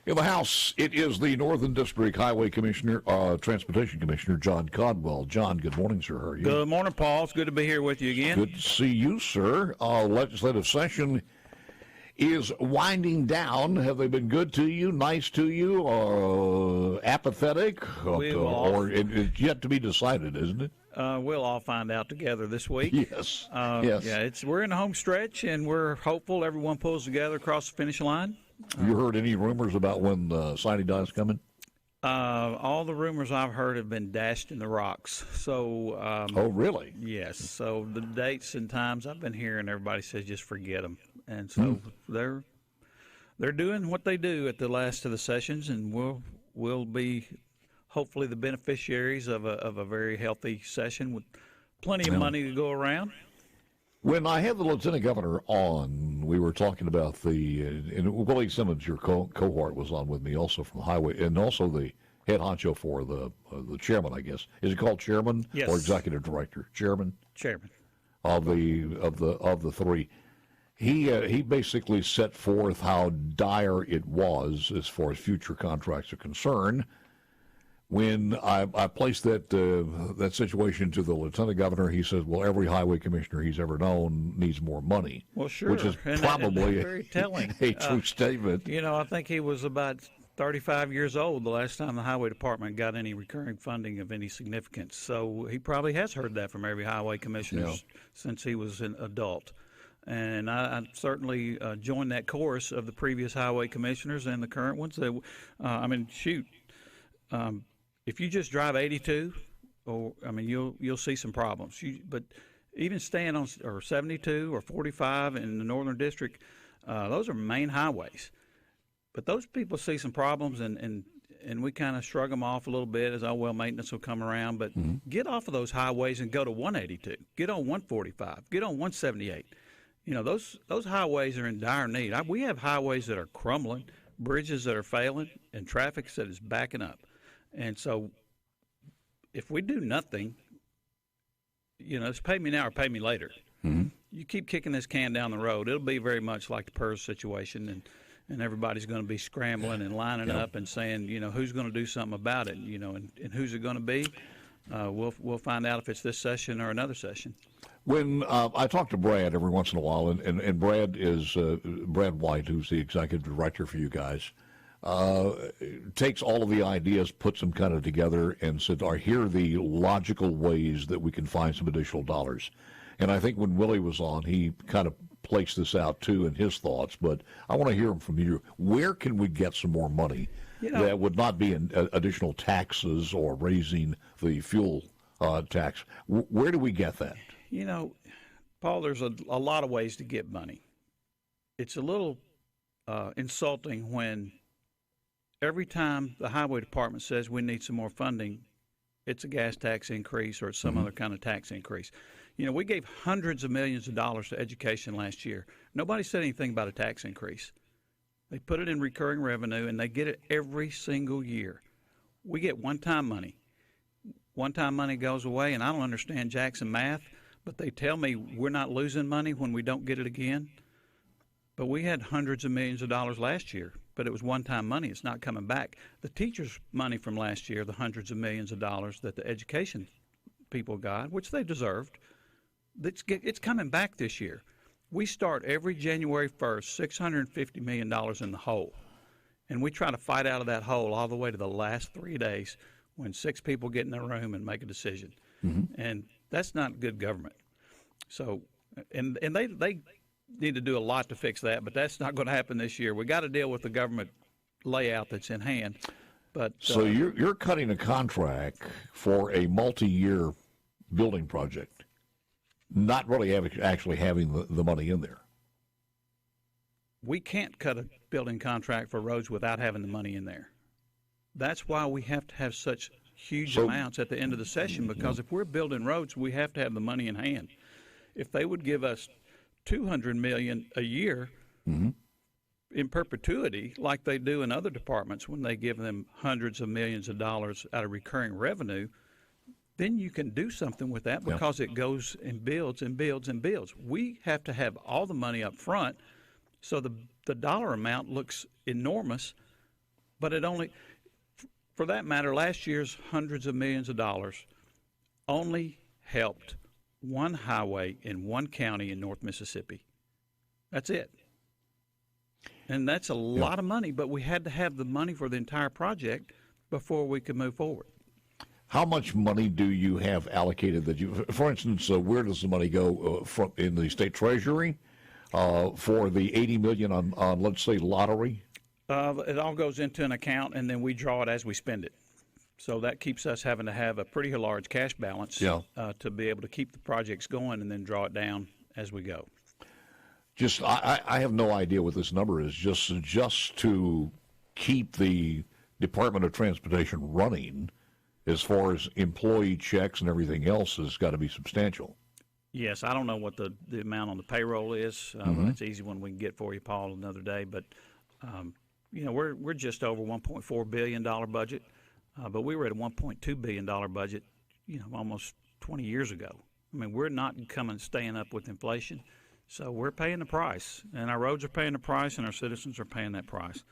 In the House, it is the Northern District Highway Commissioner, Transportation Commissioner, John Caldwell. John, good morning, sir. How are you? Good morning, Paul. It's good to be here with you again. Good to see you, sir. Legislative session is winding down. Have they been good to you, nice to you, apathetic? Or it's yet to be decided, isn't it? We'll all find out together this week. Yes. Yes. Yeah, we're in the home stretch, and we're hopeful everyone pulls together across the finish line. You heard any rumors about when the signing day is coming? All the rumors I've heard have been dashed in the rocks. So. Oh, really? Yes. So the dates and times I've been hearing, everybody says just forget them, and so they're doing what they do at the last of the sessions, and we'll be hopefully the beneficiaries of a very healthy session with plenty of money to go around. When I had the lieutenant governor on, we were talking about and Willie Simmons, your cohort, was on with me also from the highway, and also the head honcho for the chairman, I guess. Is it called chairman? Yes. Or executive director? Chairman. Chairman of the three. He basically set forth how dire it was as far as future contracts are concerned. When I placed that situation to the lieutenant governor, he says, well, every highway commissioner he's ever known needs more money. Well, sure. Which is probably very telling. a true statement. I think he was about 35 years old the last time the highway department got any recurring funding of any significance. So he probably has heard that from every highway commissioner since he was an adult. And I certainly joined that chorus of the previous highway commissioners and the current ones. If you just drive 82, you'll see some problems. But even staying on 72 or 45 in the Northern District, those are main highways. But those people see some problems, and we kind of shrug them off a little bit as, maintenance will come around. But get off of those highways and go to 182. Get on 145. Get on 178. Those highways are in dire need. We have highways that are crumbling, bridges that are failing, and traffic that is backing up. And so if we do nothing, it's pay me now or pay me later. Mm-hmm. You keep kicking this can down the road, it'll be very much like the PERS situation, and everybody's going to be scrambling and lining up and saying, who's going to do something about it, and who's it going to be? We'll find out if it's this session or another session. When I talk to Brad every once in a while, and Brad is Brad White, who's the executive director for you guys, takes all of the ideas, puts them kind of together, and said, here are the logical ways that we can find some additional dollars. And I think when Willie was on, he kind of placed this out, too, in his thoughts. But I want to hear them from you. Where can we get some more money that would not be in additional taxes or raising the fuel tax? Where do we get that? Paul, there's a lot of ways to get money. It's a little insulting when every time the highway department says we need some more funding, it's a gas tax increase or it's some other kind of tax increase. We gave hundreds of millions of dollars to education last year. Nobody said anything about a tax increase. They put it in recurring revenue, and they get it every single year. We get one-time money. One-time money goes away, and I don't understand Jackson math, but they tell me we're not losing money when we don't get it again. But we had hundreds of millions of dollars last year, but it was one-time money. It's not coming back. The teachers' money from last year, the hundreds of millions of dollars that the education people got, which they deserved, it's coming back this year. We start every January 1st, $650 million in the hole, and we try to fight out of that hole all the way to the last 3 days when 6 people get in their room and make a decision. And that's not good government. So, and they need to do a lot to fix that, but that's not going to happen this year. We got to deal with the government layout that's in hand. But so you're cutting a contract for a multi-year building project, not really actually having the money in there. We can't cut a building contract for roads without having the money in there. That's why we have to have such huge amounts at the end of the session, because if we're building roads, we have to have the money in hand. If they would give us $200 million a year in perpetuity, like they do in other departments when they give them hundreds of millions of dollars out of recurring revenue, then you can do something with that because it goes and builds and builds and builds. We have to have all the money up front, so the dollar amount looks enormous, But it only, for that matter, last year's hundreds of millions of dollars only helped one highway in one county in North Mississippi. That's it. And that's a lot of money, but we had to have the money for the entire project before we could move forward. How much money do you have allocated that you, for instance, where does the money go from in the state treasury for the $80 million on let's say, lottery? It all goes into an account, and then we draw it as we spend it. So that keeps us having to have a pretty large cash balance to be able to keep the projects going and then draw it down as we go. Just, I have no idea what this number is. Just to keep the Department of Transportation running, as far as employee checks and everything else, has got to be substantial. Yes, I don't know what the amount on the payroll is. That's an easy one we can get for you, Paul, another day. But we're just over $1.4 billion budget, but we were at a $1.2 billion budget, almost 20 years ago. I mean, we're not staying up with inflation. So we're paying the price, and our roads are paying the price, and our citizens are paying that price.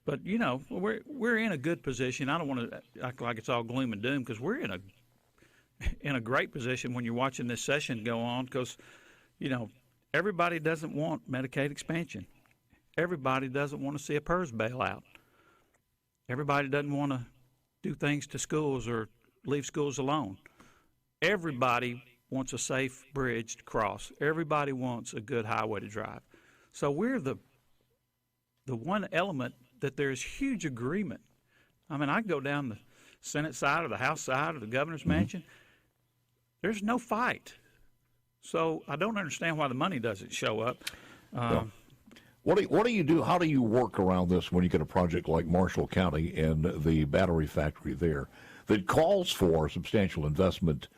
But we're in a good position. I don't want to act like it's all gloom and doom, because we're in a great position when you're watching this session go on, because everybody doesn't want Medicaid expansion. Everybody doesn't want to see a PERS bailout. Everybody doesn't want to do things to schools or leave schools alone. Everybody wants a safe bridge to cross. Everybody wants a good highway to drive. So we're the one element that there's huge agreement. I mean, I go down the Senate side or the House side or the governor's mansion. There's no fight. So I don't understand why the money doesn't show up. What do you do? How do you work around this when you get a project like Marshall County and the battery factory there that calls for substantial investment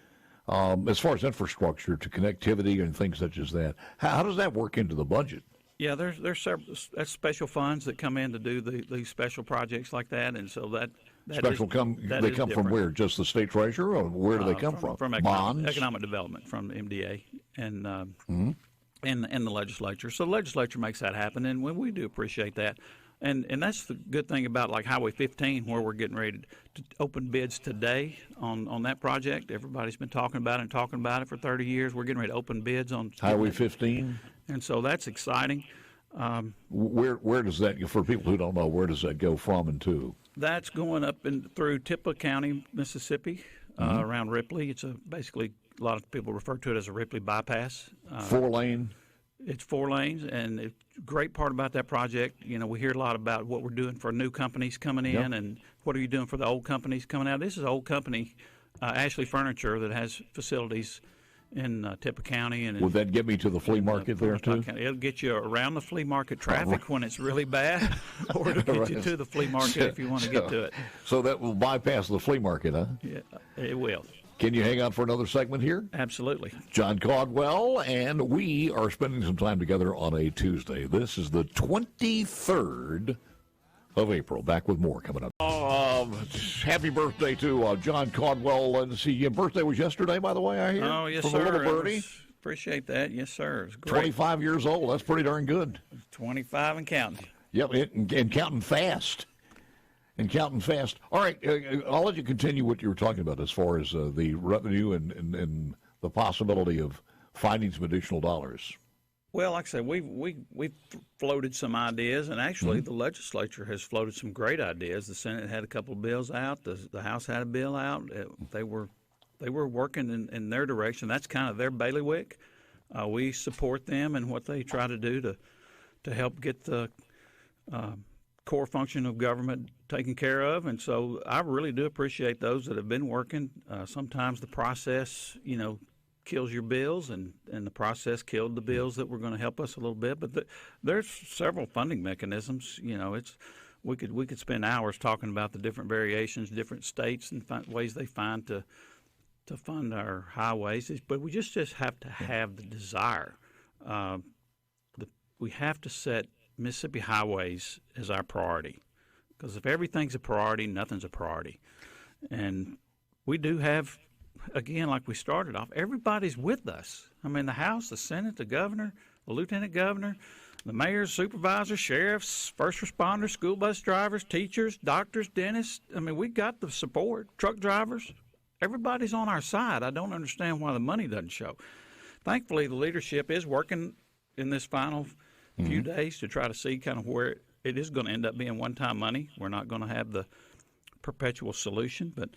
as far as infrastructure to connectivity and things such as that? How does that work into the budget? Yeah, there's several special funds that come in to do these special projects like that, and so that special come from where? Just the state treasurer, or where do they come from? From bonds, economic development, from MDA, and the legislature. So the legislature makes that happen, and we do appreciate that. And that's the good thing about like Highway 15, where we're getting ready to open bids today on that project. Everybody's been talking about it for 30 years. We're getting ready to open bids on Highway 15. And so that's exciting. Where does that, for people who don't know, where does that go from and to? That's going up through Tippah County, Mississippi, around Ripley. It's basically, a lot of people refer to it as a Ripley bypass. 4-lane? It's 4 lanes, and the great part about that project, we hear a lot about what we're doing for new companies coming in, and what are you doing for the old companies coming out. This is an old company, Ashley Furniture, that has facilities in Tippah County. And would that get me to the flea market there, too? It'll get you around the flea market traffic when it's really bad, or it'll get you to the flea market if you want to get to it. So that will bypass the flea market, huh? Yeah, it will. Can you hang on for another segment here? Absolutely. John Caldwell and we are spending some time together on a Tuesday. This is the 23rd of April. Back with more coming up. Happy birthday to John Caldwell. And see, your birthday was yesterday, by the way, I hear. Oh, yes, from sir. From a little birdie. Appreciate that. Yes, sir. It's great. 25 years old. That's pretty darn good. 25 and counting. Yep, and counting fast. All right, I'll let you continue what you were talking about as far as the revenue and the possibility of finding some additional dollars. Well, like I said, we've floated some ideas, and actually the legislature has floated some great ideas. The Senate had a couple of bills out. The House had a bill out. They were working in their direction. That's kind of their bailiwick. We support them and what they try to do to help get the core function of government taken care of. And so I really do appreciate those that have been working. Sometimes the process, kills your bills, and the process killed the bills that were going to help us a little bit. But there's several funding mechanisms. We could spend hours talking about the different variations, different states, and ways they find to fund our highways. But we just have to have the desire. We have to set Mississippi highways as our priority, because if everything's a priority, nothing's a priority. And we do have, again, like we started off, everybody's with us. I mean, the House, the Senate, the governor, the lieutenant governor, the mayors, supervisors, sheriffs, first responders, school bus drivers, teachers, doctors, dentists. I mean, we got the support. Truck drivers, everybody's on our side. I don't understand why the money doesn't show. Thankfully, the leadership is working in this final few days to try to see kind of where it is going to end up being one-time money. We're not going to have the perpetual solution, but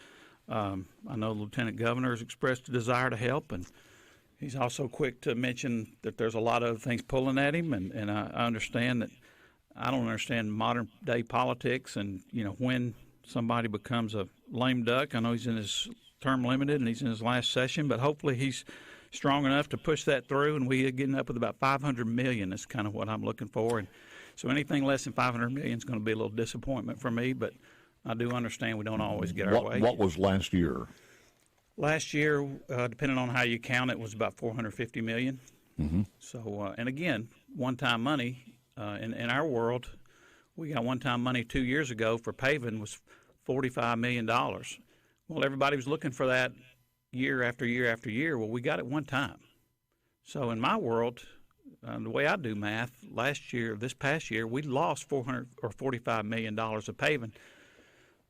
I know the Lieutenant Governor has expressed a desire to help, and he's also quick to mention that there's a lot of other things pulling at him, and I understand that. I don't understand modern-day politics and, when somebody becomes a lame duck. I know he's in his term limited and he's in his last session, but hopefully he's strong enough to push that through, and we are getting up with about $500 million is kind of what I'm looking for. And so anything less than $500 million is going to be a little disappointment for me, but I do understand we don't always get our way. What was last year? Last year, depending on how you count it, was about $450 million. So, and again, one-time money in our world, we got one-time money 2 years ago for paving was $45 million. Well, everybody was looking for that year after year after year. Well, we got it one time. So in my world, the way I do math, this past year, we lost $45 million of paving.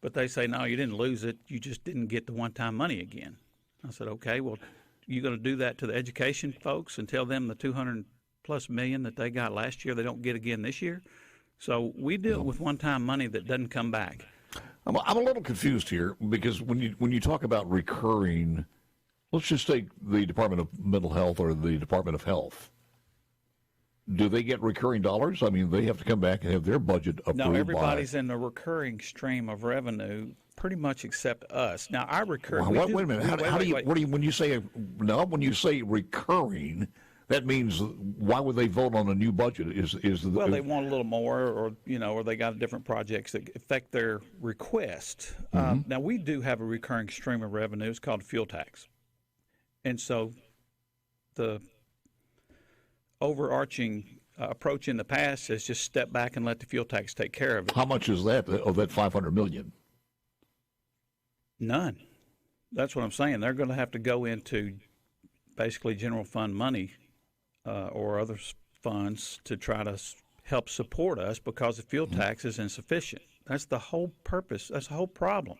But they say, no, you didn't lose it. You just didn't get the one-time money again. I said, okay, well, you going to do that to the education folks and tell them the $200+ million that they got last year they don't get again this year? So we deal with one-time money that doesn't come back. I'm a little confused here because when you talk about recurring, let's just take the Department of Mental Health or the Department of Health. Do they get recurring dollars? I mean, they have to come back and have their budget approved. No, everybody's in the recurring stream of revenue, pretty much except us. Now, our recurring. Well, wait a minute. How do you? What do you? When you say recurring, that means why would they vote on a new budget? Well, they want a little more, or they got different projects that affect their request. Now, we do have a recurring stream of revenue. It's called fuel tax, and so the overarching approach in the past is just step back and let the fuel tax take care of it. How much is that of that $500 million? None. That's what I'm saying. They're going to have to go into basically general fund money or other funds to try to help support us because the fuel tax is insufficient. That's the whole purpose. That's the whole problem.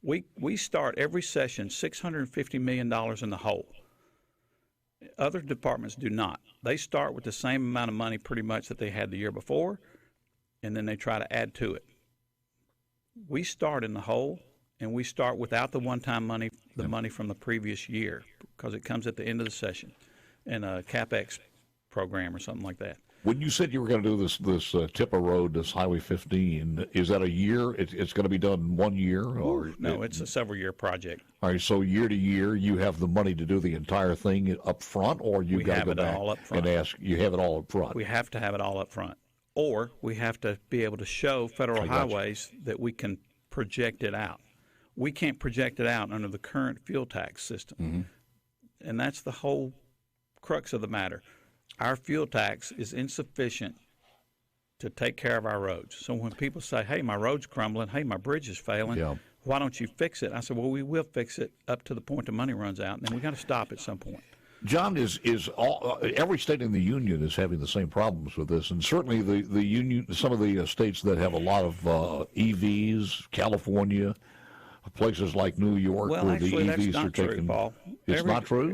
We start every session $650 million in the hole. Other departments do not. They start with the same amount of money pretty much that they had the year before, and then they try to add to it. We start in the hole, and we start without the one-time money, the money from the previous year, because it comes at the end of the session in a CapEx program or something like that. When you said you were going to do this Tippa Road, this Highway 15, is that a year? It's going to be done 1 year? Or no, it's a several-year project. All right, so year to year, you have the money to do the entire thing up front, or you got to go back and ask, you have it all up front? We have to have it all up front, or we have to be able to show federal highways that we can project it out. We can't project it out under the current fuel tax system, and that's the whole crux of the matter. Our fuel tax is insufficient to take care of our roads. So when people say, hey, my road's crumbling, hey, my bridge is failing, why don't you fix it? I said, well, we will fix it up to the point the money runs out, and then we got to stop at some point. John, every state in the union is having the same problems with this, and certainly the union, some of the states that have a lot of EVs, California, places like New York, well, where actually, the EVs that's not are taking. True, Paul. It's not true?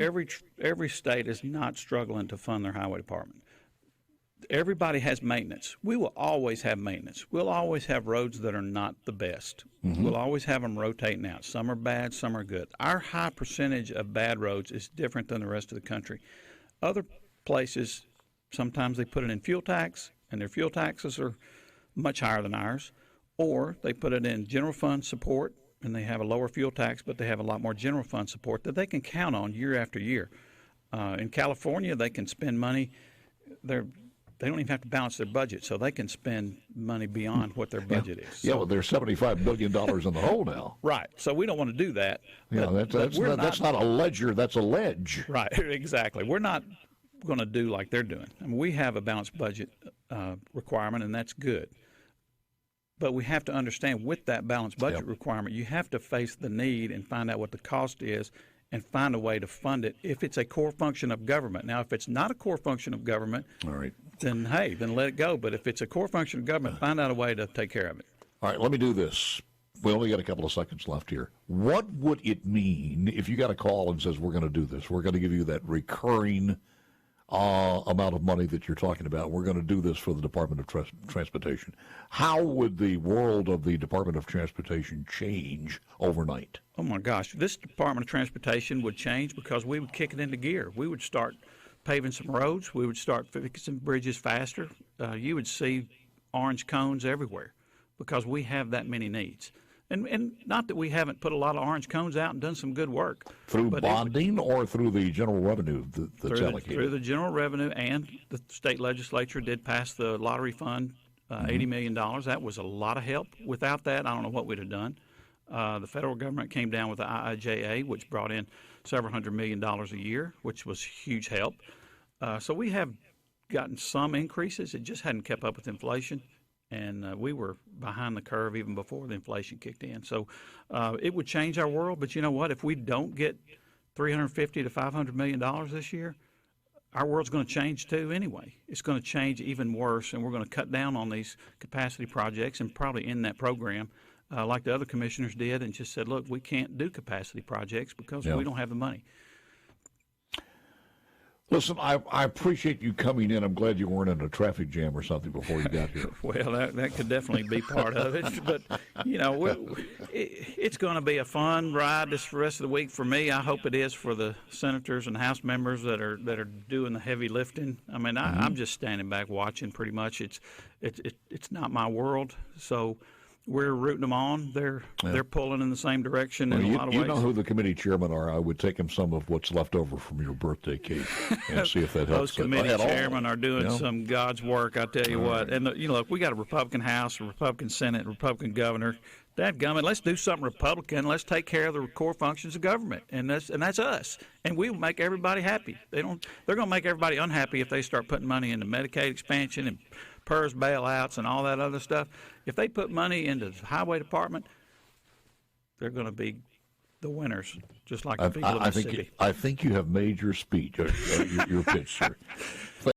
Every state is not struggling to fund their highway department. Everybody has maintenance. We will always have maintenance. We'll always have roads that are not the best. We'll always have them rotating out. Some are bad, some are good. Our high percentage of bad roads is different than the rest of the country. Other places, sometimes they put it in fuel tax, and their fuel taxes are much higher than ours, or they put it in general fund support, and they have a lower fuel tax, but they have a lot more general fund support that they can count on year after year. In California, they can spend money. They don't even have to balance their budget, so they can spend money beyond what their budget is. Yeah, well, they're $75 billion in the hole now. Right. So we don't want to do that. Yeah, that's not a ledger. That's a ledge. Right. Exactly. We're not going to do like they're doing. I mean, we have a balanced budget requirement, and that's good. But we have to understand with that balanced budget requirement, you have to face the need and find out what the cost is and find a way to fund it if it's a core function of government. Now, if it's not a core function of government, All right. then hey, then let it go. But if it's a core function of government, find out a way to take care of it. All right, let me do this. We only got a couple of seconds left here. What would it mean if you got a call and says, we're going to do this? We're going to give you that recurring amount of money that you're talking about. We're going to do this for the Department of Transportation. How would the world of the Department of Transportation change overnight? Oh, my gosh. This Department of Transportation would change because we would kick it into gear. We would start paving some roads. We would start fixing bridges faster. You would see orange cones everywhere because we have that many needs. And not that we haven't put a lot of orange cones out and done some good work. Through bonding or through the general revenue that's allocated? Through the general revenue, and the state legislature did pass the lottery fund, $80 million. That was a lot of help. Without that, I don't know what we'd have done. The federal government came down with the IIJA, which brought in several $100 million a year, which was huge help. So we have gotten some increases. It just hadn't kept up with inflation. And we were behind the curve even before the inflation kicked in. So it would change our world. But you know what? If we don't get $350 to $500 million this year, our world's going to change too anyway. It's going to change even worse, and we're going to cut down on these capacity projects and probably end that program like the other commissioners did and just said, look, we can't do capacity projects because we don't have the money. Listen, I appreciate you coming in. I'm glad you weren't in a traffic jam or something before you got here. Well, that could definitely be part of it. But, you know, it's going to be a fun ride this rest of the week for me. I hope it is for the senators and House members that are doing the heavy lifting. I mean, I'm just standing back watching pretty much. It's not my world. So we're rooting them on. They're pulling in the same direction in a lot of ways. You know who the committee chairmen are. I would take them some of what's left over from your birthday cake and see if that helps. Those committee chairmen are doing some God's work, I tell you what. And, look, we got a Republican House, a Republican Senate, a Republican governor. Dadgummit, let's do something Republican. Let's take care of the core functions of government, and that's us. And we will make everybody happy. They're going to make everybody unhappy if they start putting money into Medicaid expansion and PERS bailouts and all that other stuff. If they put money into the highway department, they're going to be the winners, just like the people of Mississippi. I think you have made your speech, your pitch, sir.